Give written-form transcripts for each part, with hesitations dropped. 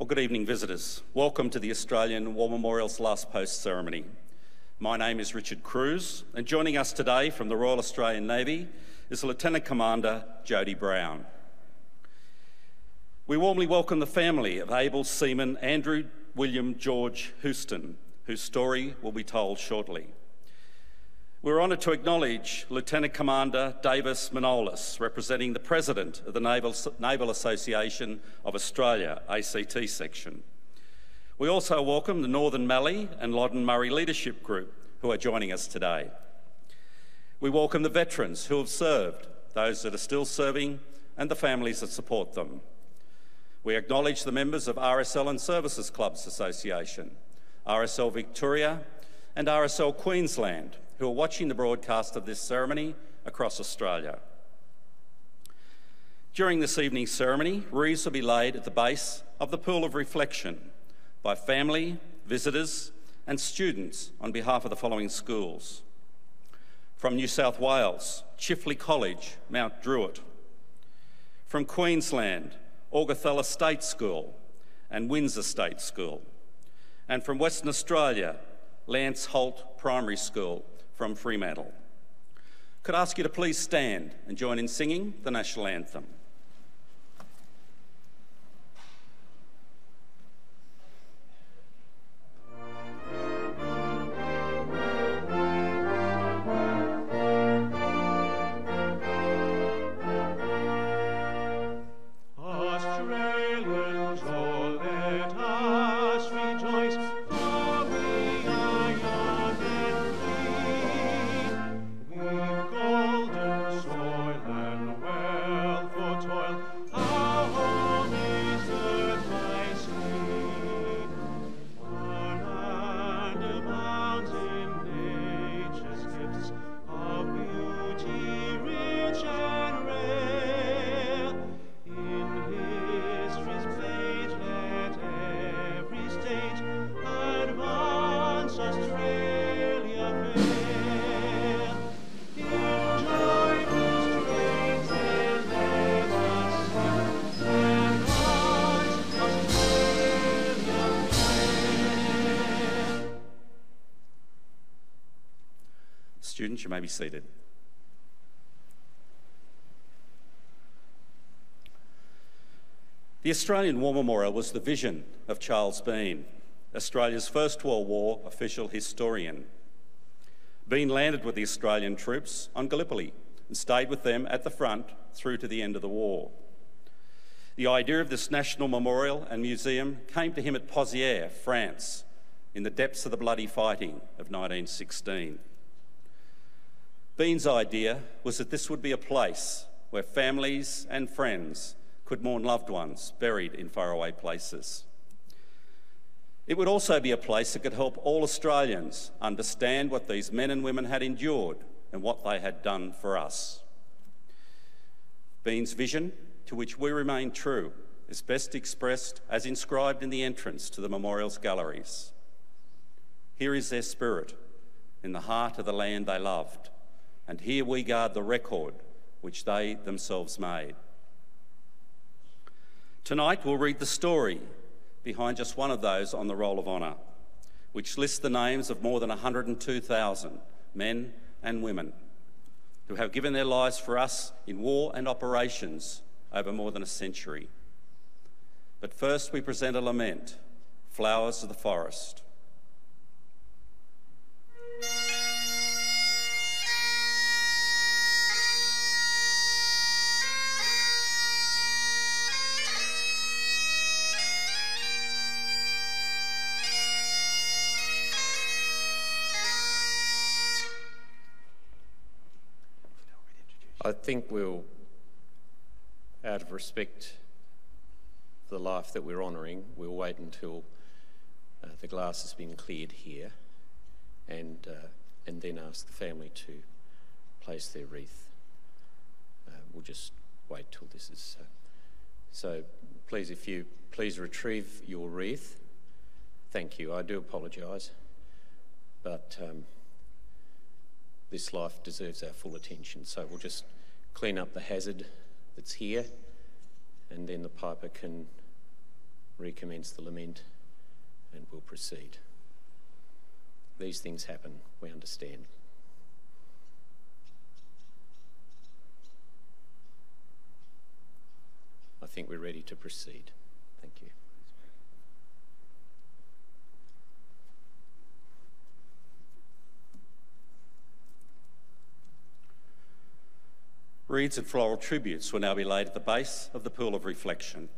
Well, good evening, visitors. Welcome to the Australian War Memorial's Last Post ceremony. My name is Richard Cruz, and joining us today from the Royal Australian Navy is Lieutenant Commander Jodie Brown. We warmly welcome the family of able seaman Andrew William George Houston, whose story will be told shortly. We're honoured to acknowledge Lieutenant Commander Davis Manolis, representing the President of the Naval Association of Australia, ACT section. We also welcome the Northern Mallee and Loddon Murray Leadership Group, who are joining us today. We welcome the veterans who have served, those that are still serving, and the families that support them. We acknowledge the members of RSL and Services Clubs Association, RSL Victoria and RSL Queensland, who are watching the broadcast of this ceremony across Australia. During this evening's ceremony, wreaths will be laid at the base of the Pool of Reflection by family, visitors and students on behalf of the following schools. From New South Wales, Chifley College, Mount Druitt. From Queensland, Augathella State School and Windsor State School. And from Western Australia, Lance Holt Primary School from Fremantle. Could I ask you to please stand and join in singing the National Anthem. Students, you may be seated. The Australian War Memorial was the vision of Charles Bean, Australia's First World War official historian. Bean landed with the Australian troops on Gallipoli and stayed with them at the front through to the end of the war. The idea of this national memorial and museum came to him at Pozières, France, in the depths of the bloody fighting of 1916. Bean's idea was that this would be a place where families and friends could mourn loved ones buried in faraway places. It would also be a place that could help all Australians understand what these men and women had endured and what they had done for us. Bean's vision, to which we remain true, is best expressed as inscribed in the entrance to the memorial's galleries. Here is their spirit, in the heart of the land they loved, and here we guard the record which they themselves made. Tonight we'll read the story behind just one of those on the Roll of Honour, which lists the names of more than 102,000 men and women who have given their lives for us in war and operations over more than a century. But first we present a lament, Flowers of the Forest. I think we'll, out of respect for the life that we're honouring, we'll wait until the glass has been cleared here and then ask the family to place their wreath. We'll just wait till this is so please, if you please retrieve your wreath. Thank you. I do apologise, but this life deserves our full attention. So we'll just clean up the hazard that's here, and then the piper can recommence the lament, and we'll proceed. These things happen, we understand. I think we're ready to proceed. Thank you. Reeds and floral tributes will now be laid at the base of the pool of reflection.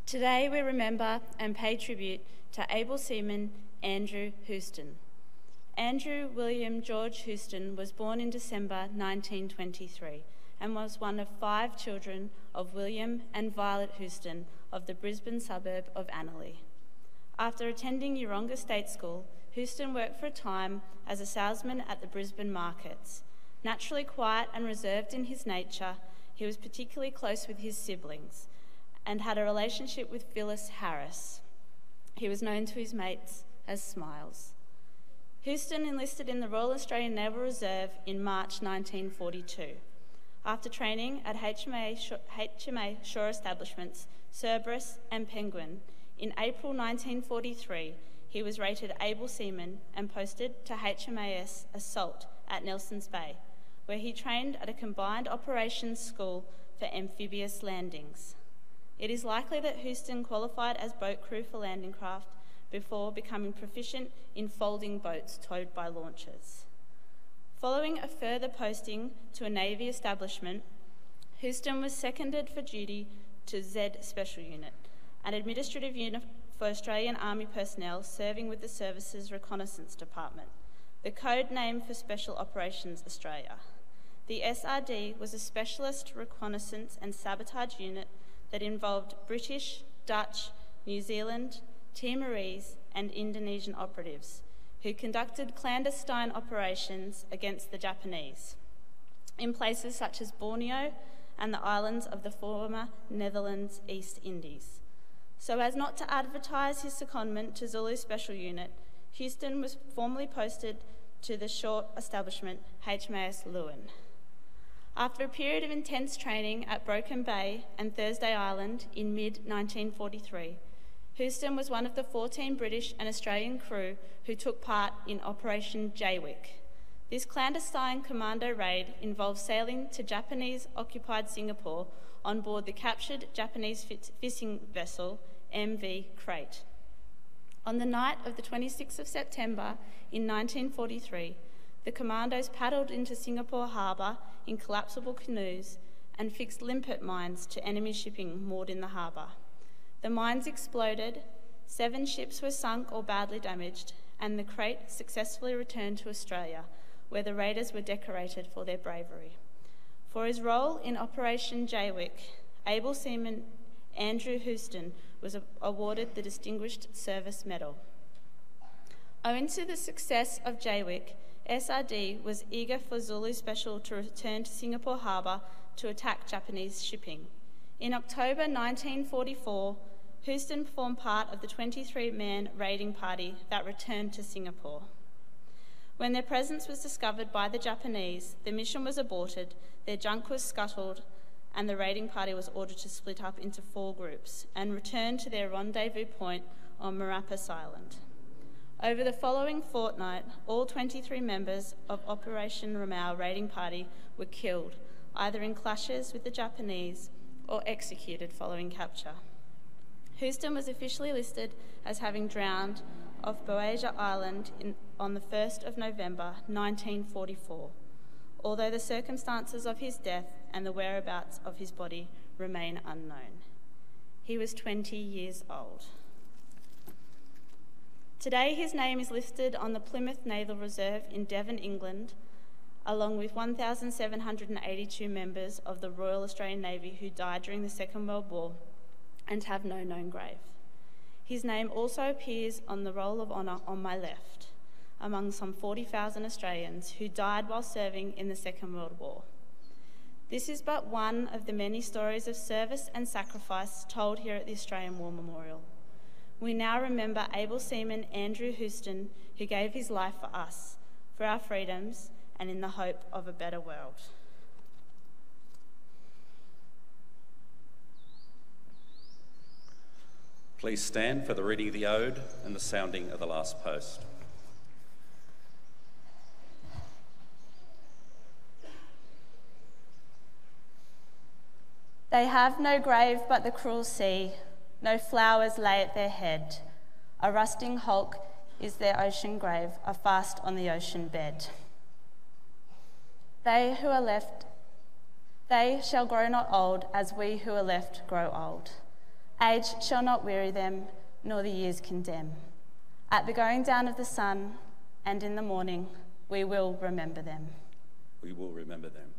Today we remember and pay tribute to able seaman Andrew Houston. Andrew William George Houston was born in December 1923 and was one of 5 children of William and Violet Houston of the Brisbane suburb of Annerley. After attending Yeronga State School, Houston worked for a time as a salesman at the Brisbane markets. Naturally quiet and reserved in his nature, he was particularly close with his siblings and had a relationship with Phyllis Harris. He was known to his mates as Smiles. Houston enlisted in the Royal Australian Naval Reserve in March 1942. After training at HMA Shore Establishments, Cerberus and Penguin, in April 1943, he was rated able seaman and posted to HMAS Assault at Nelson's Bay, where he trained at a combined operations school for amphibious landings. It is likely that Houston qualified as boat crew for landing craft before becoming proficient in folding boats towed by launchers. Following a further posting to a Navy establishment, Houston was seconded for duty to Z Special Unit, an administrative unit for Australian Army personnel serving with the Service's Reconnaissance Department, the code name for Special Operations Australia. The SRD was a specialist reconnaissance and sabotage unit that involved British, Dutch, New Zealand, Timorese and Indonesian operatives who conducted clandestine operations against the Japanese in places such as Borneo and the islands of the former Netherlands East Indies. So as not to advertise his secondment to Zulu Special Unit, Houston was formally posted to the short establishment HMAS Lewin. After a period of intense training at Broken Bay and Thursday Island in mid-1943, Houston was one of the 14 British and Australian crew who took part in Operation Jaywick. This clandestine commando raid involved sailing to Japanese-occupied Singapore on board the captured Japanese fishing vessel MV Crate. On the night of the 26th of September in 1943, the commandos paddled into Singapore harbour in collapsible canoes and fixed limpet mines to enemy shipping moored in the harbour. The mines exploded, 7 ships were sunk or badly damaged, and the Crate successfully returned to Australia, where the raiders were decorated for their bravery. For his role in Operation Jaywick, able seaman Andrew Houston was awarded the Distinguished Service Medal. Owing to the success of Jaywick, SRD was eager for Zulu Special to return to Singapore Harbour to attack Japanese shipping. In October 1944, Houston formed part of the 23-man raiding party that returned to Singapore. When their presence was discovered by the Japanese, the mission was aborted, their junk was scuttled, and the raiding party was ordered to split up into 4 groups and return to their rendezvous point on Marapis Island. Over the following fortnight, all 23 members of Operation Ramau raiding party were killed, either in clashes with the Japanese or executed following capture. Houston was officially listed as having drowned off Boasia Island on the 1st of November 1944, although the circumstances of his death and the whereabouts of his body remain unknown. He was 20 years old. Today his name is listed on the Plymouth Naval Reserve in Devon, England, along with 1,782 members of the Royal Australian Navy who died during the Second World War and have no known grave. His name also appears on the Roll of Honour on my left, among some 40,000 Australians who died while serving in the Second World War. This is but one of the many stories of service and sacrifice told here at the Australian War Memorial. We now remember able seaman Andrew Houston, who gave his life for us, for our freedoms, and in the hope of a better world. Please stand for the reading of the ode and the sounding of the last post. They have no grave but the cruel sea, no flowers lay at their head. A rusting hulk is their ocean grave, a fast on the ocean bed. They who are left, they shall grow not old as we who are left grow old. Age shall not weary them, nor the years condemn. At the going down of the sun and in the morning, we will remember them. We will remember them.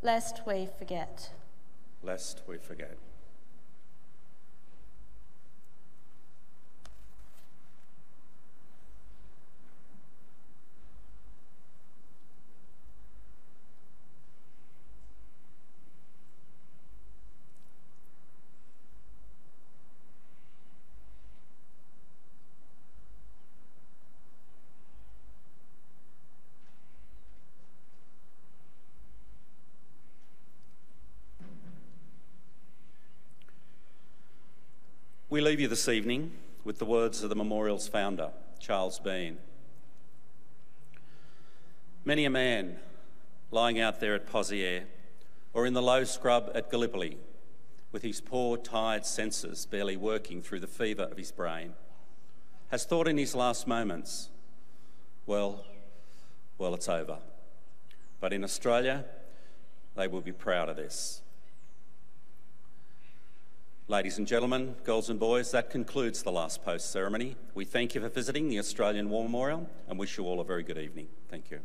Lest we forget. Lest we forget. We leave you this evening with the words of the memorial's founder, Charles Bean. Many a man lying out there at Pozières or in the low scrub at Gallipoli, with his poor, tired senses barely working through the fever of his brain, has thought in his last moments, well, it's over. But in Australia, they will be proud of this. Ladies and gentlemen, girls and boys, that concludes the last post ceremony. We thank you for visiting the Australian War Memorial and wish you all a very good evening. Thank you.